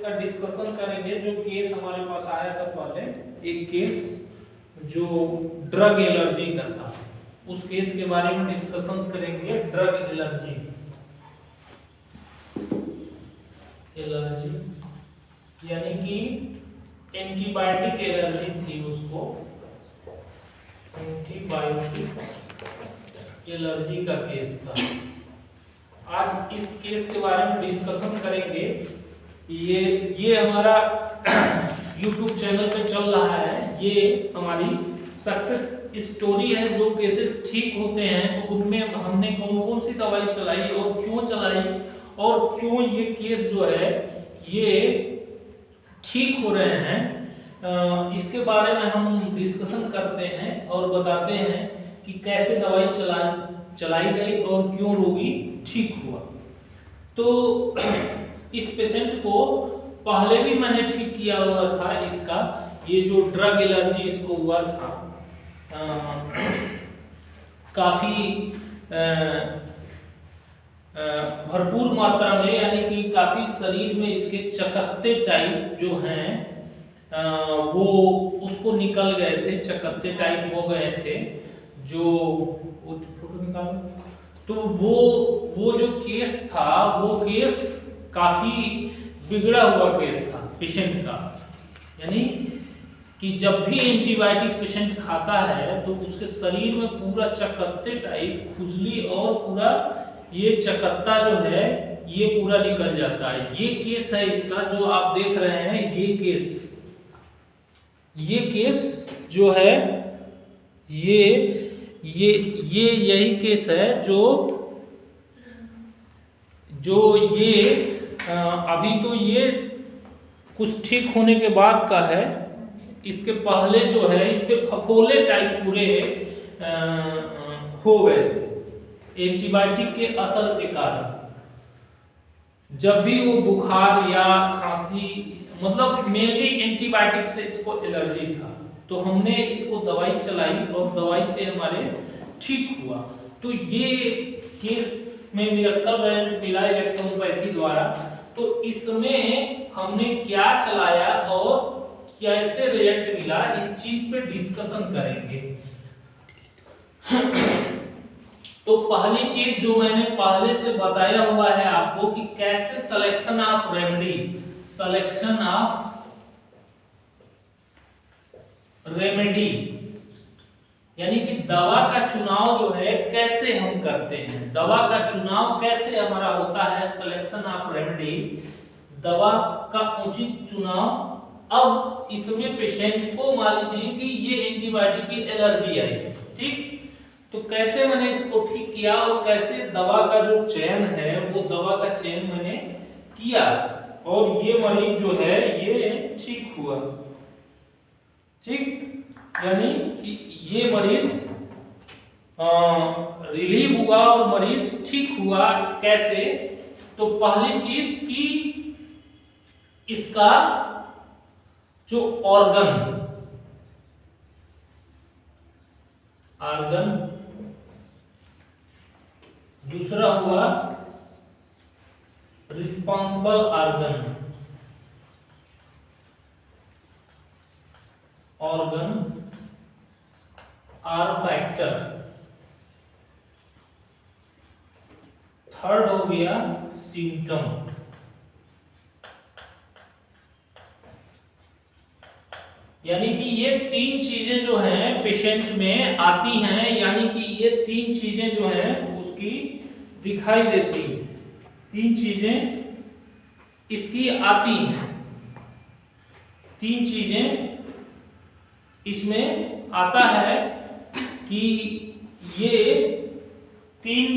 का डिस्कशन करेंगे। जो केस हमारे पास आया था पहले, एक केस जो ड्रग एलर्जी का था, उस केस के बारे में डिस्कशन करेंगे। ड्रग एलर्जी यानी कि एंटीबायोटिक एलर्जी थी, उसको एंटीबायोटिक एलर्जी का केस था। आज इस केस के बारे में डिस्कशन करेंगे। ये हमारा YouTube चैनल पे चल रहा है, ये हमारी सक्सेस स्टोरी है। जो केसेस ठीक होते हैं तो उनमें हमने कौन कौन सी दवाई चलाई और क्यों चलाई, और क्यों ये केस जो है ये ठीक हो रहे हैं, इसके बारे में हम डिस्कशन करते हैं और बताते हैं कि कैसे दवाई चलाई गई और क्यों रोगी ठीक हुआ। तो इस पेशेंट को पहले भी मैंने ठीक किया हुआ था। इसका ये जो ड्रग एलर्जी इसको हुआ था, काफी भरपूर मात्रा में, यानी कि काफी शरीर में इसके चकत्ते टाइप जो हैं वो उसको निकल गए थे, चकत्ते टाइप हो गए थे। जो फोटो निकालो, तो वो जो केस था, वो केस काफी बिगड़ा हुआ केस था पेशेंट का। यानी कि जब भी एंटीबायोटिक पेशेंट खाता है तो उसके शरीर में पूरा चकत्ते टाइप खुजली और पूरा ये चकत्ता जो है ये पूरा निकल जाता है। ये केस है इसका जो आप देख रहे हैं। ये केस जो है ये यही केस है जो ये अभी तो ये कुछ ठीक होने के बाद का है। इसके पहले जो है इस पे फफोले टाइप पूरे हो गए थे एंटीबायोटिक के असर के कारण। जब भी वो बुखार या खांसी, मतलब मेनली एंटीबायोटिक से इसको एलर्जी था, तो हमने इसको दवाई चलाई और दवाई से हमारे ठीक हुआ। तो ये केस में मिरेकल मिला इलेक्ट्रोपैथी द्वारा। तो इसमें हमने क्या चलाया और कैसे रिजल्ट मिला, इस चीज पे डिस्कशन करेंगे। तो पहली चीज जो मैंने पहले से बताया हुआ है आपको कि कैसे सिलेक्शन ऑफ रेमेडी यानी कि दवा का चुनाव जो है कैसे हम करते हैं, दवा का चुनाव कैसे हमारा होता है, सिलेक्शन ऑफ रेमेडी, दवा का उचित चुनाव। अब इसमें पेशेंट को मान लीजिए कि ये एंटीबायोटिक की एलर्जी आई, ठीक, तो कैसे मैंने इसको ठीक किया और कैसे दवा का जो चयन है वो दवा का चयन मैंने किया और ये मरीज जो है ये ठीक हुआ। ठीक, यानी कि ये मरीज रिलीव हुआ और मरीज ठीक हुआ। कैसे? तो पहली चीज कि इसका जो ऑर्गन दूसरा हुआ responsible organ or factor. Third हो गया सिम्टम। यानी कि ये तीन चीजें जो हैं पेशेंट में आती हैं, यानी कि ये तीन चीजें जो हैं उसकी दिखाई देती हैं, तीन चीजें इसकी आती हैं, तीन चीजें इसमें आता है कि ये तीन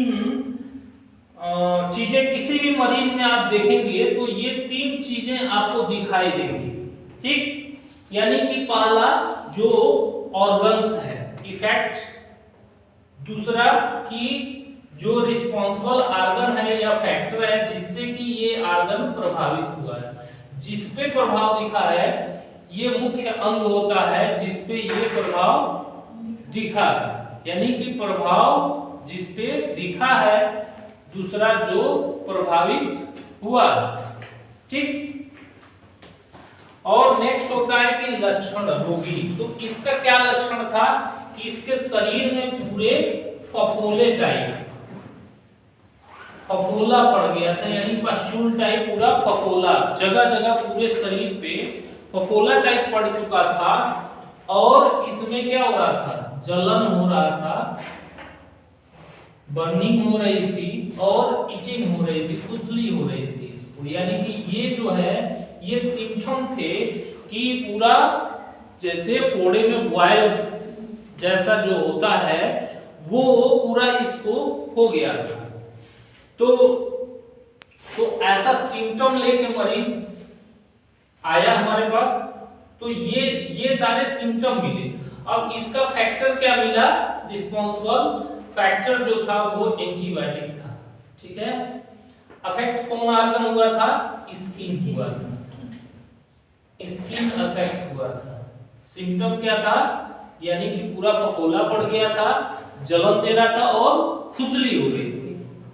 चीजें किसी भी मरीज में आप देखेंगे तो ये तीन चीजें आपको दिखाई देंगी। ठीक, यानी कि पहला जो ऑर्गन्स है इफेक्ट, दूसरा कि जो रिस्पॉन्सिबल ऑर्गन है या फैक्टर है जिससे कि ये ऑर्गन प्रभावित हुआ है, जिस पे प्रभाव दिखा है ये मुख्य अंग होता है जिस पे ये प्रभाव दिखा है, यानी कि प्रभाव जिस पे दिखा है, दूसरा जो प्रभावित हुआ। ठीक, और नेक्स्ट होता है कि लक्षण रोगी। तो इसका क्या लक्षण था कि इसके शरीर में पूरे फफोले टाइप फफोला पड़ गया था, यानी पस्ट्यूल टाइप पूरा फफोला जगह जगह पूरे शरीर पे फफोला टाइप पड़ चुका था। और इसमें क्या हो रहा था, जलन हो रहा था, बर्निंग हो रही थी और इचिंग हो रही थी, खुजली हो रही थी इसको। यानी कि ये जो है ये सिम्पटम थे कि पूरा जैसे फोड़े में बॉयल्स जैसा जो होता है वो पूरा इसको हो गया था। तो ऐसा सिम्पटम लेके मरीज आया हमारे पास। तो ये सारे सिम्पटम मिले। अब इसका फैक्टर क्या मिला, रिस्पांसिबल फैक्टर जो था वो एंटीबायोटिक था। ठीक है, अफेक्ट कौन ऑर्गन हुआ था, स्किन हुआ था, स्किन अफेक्ट हुआ था। सिम्पटम क्या था, यानी कि पूरा फफोला पड़ गया था, जलन दे रहा था और खुजली हो रही थी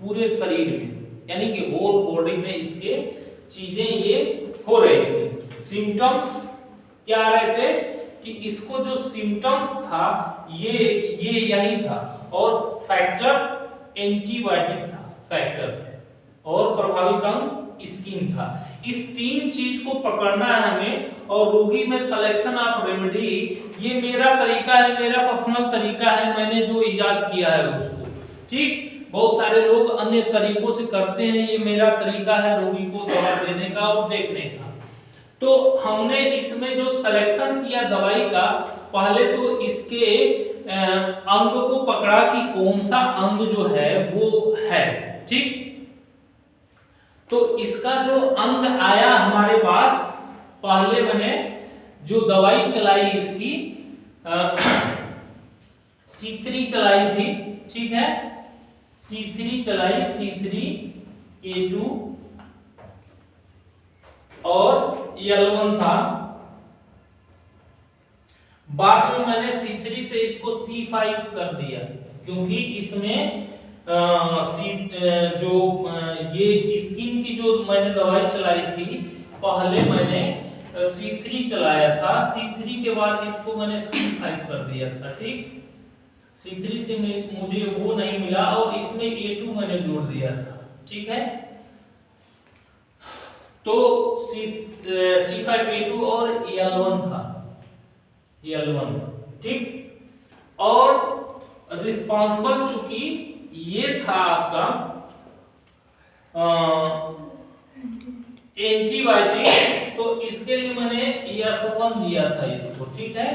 पूरे शरीर में, यानी कि होल बॉडी में इसके चीजें ये हो रही थी। सिम्पटम्स क्या आ रहे थे कि इसको जो सिम्पटम्स था ये यही था। और फैक्टर एंटीबायोटिक था फैक्टर, और प्रभावित अंग स्किन था। इस तीन चीज को पकड़ना है हमें। और रोगी में सिलेक्शन ऑफ रेमेडी ये मेरा तरीका है, मेरा पर्सनल तरीका है, मैंने जो इजाद किया है उसको। ठीक, बहुत सारे लोग अन्य तरीकों से करते हैं, ये मेरा तरीका है रोगी को दवा देने का और देखने का। तो हमने इसमें जो सिलेक्शन किया दवाई का, पहले तो इसके अंग को पकड़ा कि कौन सा अंग जो है वो है। ठीक, तो इसका जो अंग आया हमारे पास, पहले मैंने जो दवाई चलाई इसकी C3 चलाई थी। ठीक है, C3 चलाई, C3A2 और L1 था। बाद में मैंने C3 से इसको C5 कर दिया, क्योंकि इसमें ये स्किन की जो मैंने दवाई चलाई थी, पहले मैंने C3 चलाया था, C3 के बाद इसको मैंने C5 कर दिया था। ठीक, C3 से मुझे वो नहीं मिला और इसमें A2 मैंने जोड़ दिया था। ठीक है, तो C5A2 और L1 था, L1। ठीक, और रिस्पांसिबल चूंकि ये था आपका एंटीबायोटिक, तो इसके लिए मैंने S1 दिया था इसको। ठीक है,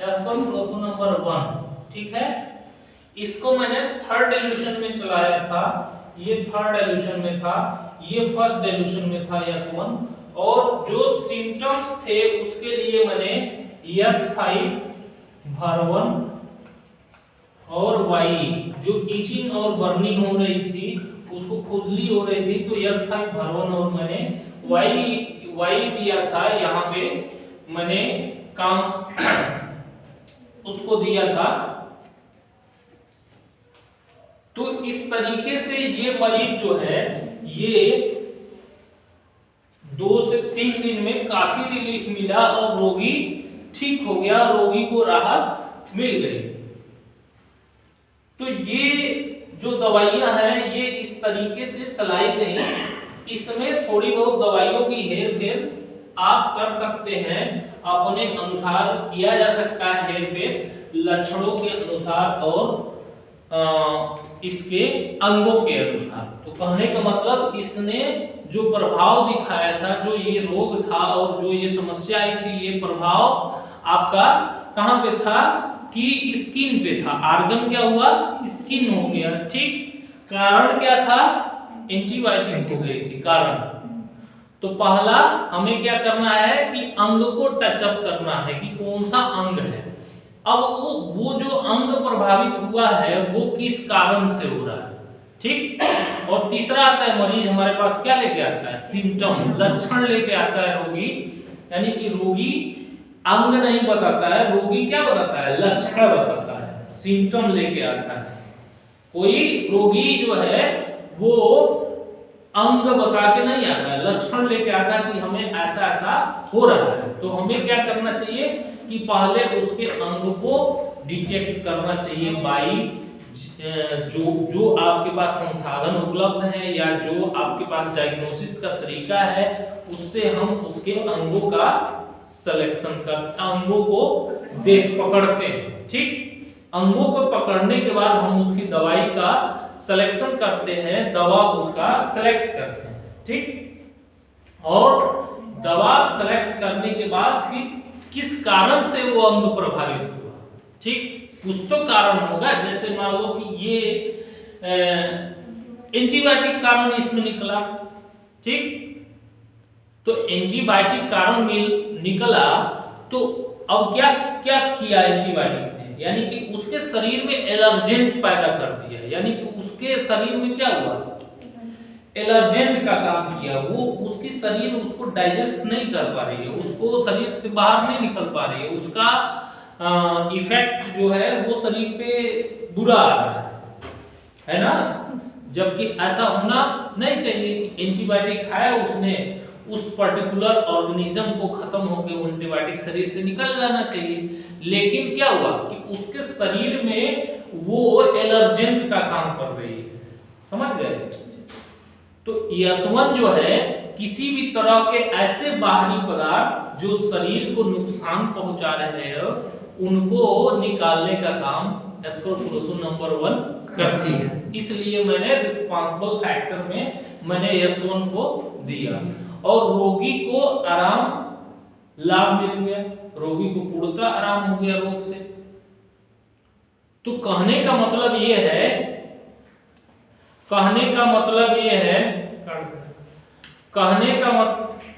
S1 नंबर 1। ठीक है, इसको मैंने थर्ड डिल्यूशन में चलाया था, ये थर्ड डिल्यूशन में था, ये फर्स्ट डिल्यूशन में था S1। और जो सिम्पटम्स थे उसके लिए मैंने S5 भरवन और Y, जो इचिंग और बर्निंग हो रही थी, उसको खुजली हो रही थी, तो S5 भरवन और मैंने Y दिया था। यहाँ पे मैंने काम उसको दिया था। तो इस तरीके से ये मरीज जो है ये 2 से 3 दिन में काफी रिलीफ मिला और रोगी ठीक हो गया, रोगी को राहत मिल गई। तो ये जो दवाइयां हैं ये इस तरीके से चलाई गई। इसमें थोड़ी बहुत दवाइयों की हेरफेर आप कर सकते हैं, अपने अनुसार किया जा सकता है हेरफेर, लक्षणों के अनुसार और इसके अंगों के अनुसार। तो कहने का मतलब इसने जो प्रभाव दिखाया था, जो ये रोग था और जो ये समस्या आई थी, ये प्रभाव आपका कहां पे था कि स्किन पे था। आर्गन क्या हुआ, स्किन हो गया। ठीक, कारण क्या था, एंटीबायोटिक हो गई थी कारण। तो पहला हमें क्या करना है कि अंग को टचअप करना है कि कौन सा अंग है। अब वो जो अंग प्रभावित हुआ है वो किस कारण से हो रहा है। ठीक, और तीसरा आता है मरीज हमारे पास क्या लेके आता है, सिम्टम, लक्षण लेके आता है रोगी। यानी कि रोगी अंग नहीं बताता है, रोगी क्या बताता है, लक्षण बताता है, सिम्टम लेके आता है। कोई रोगी जो है वो अंग बता के नहीं आता है, लक्षण लेके आता है कि हमें ऐसा ऐसा हो रहा है। तो हमें क्या करना चाहिए कि पहले उसके अंग को डिटेक्ट करना चाहिए बाई जो आपके पास संसाधन उपलब्ध है या जो आपके पास डायग्नोसिस का तरीका है, उससे हम उसके अंगों का सिलेक्शन कर, अंगों को देख पकड़ते हैं। ठीक, अंगों को पकड़ने के बाद हम उसकी दवाई का सिलेक्शन करते हैं, दवा उसका सेलेक्ट करते हैं। ठीक, और दवा सेलेक्ट करने के बाद फिर किस कारण से वो अंग प्रभावित हुआ, ठीक, कुछ तो कारण होगा। जैसे मान लो कि ये एंटीबायोटिक कारण इसमें निकला, ठीक, तो एंटीबायोटिक कारण निकला, तो अब क्या क्या किया एंटीबायोटिक ने, यानी कि उसके शरीर में एलर्जेंट पैदा कर दिया, यानी कि उसके शरीर में क्या हुआ, एलर्जेंट का काम किया। वो उसकी शरीर उसको डाइजेस्ट नहीं कर पा रही है, उसको शरीर से बाहर नहीं निकल पा रही है, उसका इफेक्ट जो है वो शरीर पे बुरा आ रहा है ना। जबकि ऐसा होना नहीं चाहिए कि एंटीबायोटिक खाया उसने, उस पर्टिकुलर ऑर्गेनिज्म को खत्म होकर वो एंटीबायोटिक शरीर से निकल जाना चाहिए। लेकिन क्या हुआ कि उसके शरीर में वो एलर्जेंट का काम कर रही है, समझ गए। तो यशवन जो है किसी भी तरह के ऐसे बाहरी पदार्थ जो शरीर को नुकसान पहुंचा रहे हैं उनको निकालने का काम एस्कोफ्लोरेसन नंबर 1 करती है। इसलिए मैंने रिस्पांसिबल फैक्टर में मैंने यशवन को दिया और रोगी को आराम लाभ मिल गया, रोगी को पूर्णतः आराम हो गया रोग से। तो कहने का मतलब ये है, कहने का मतलब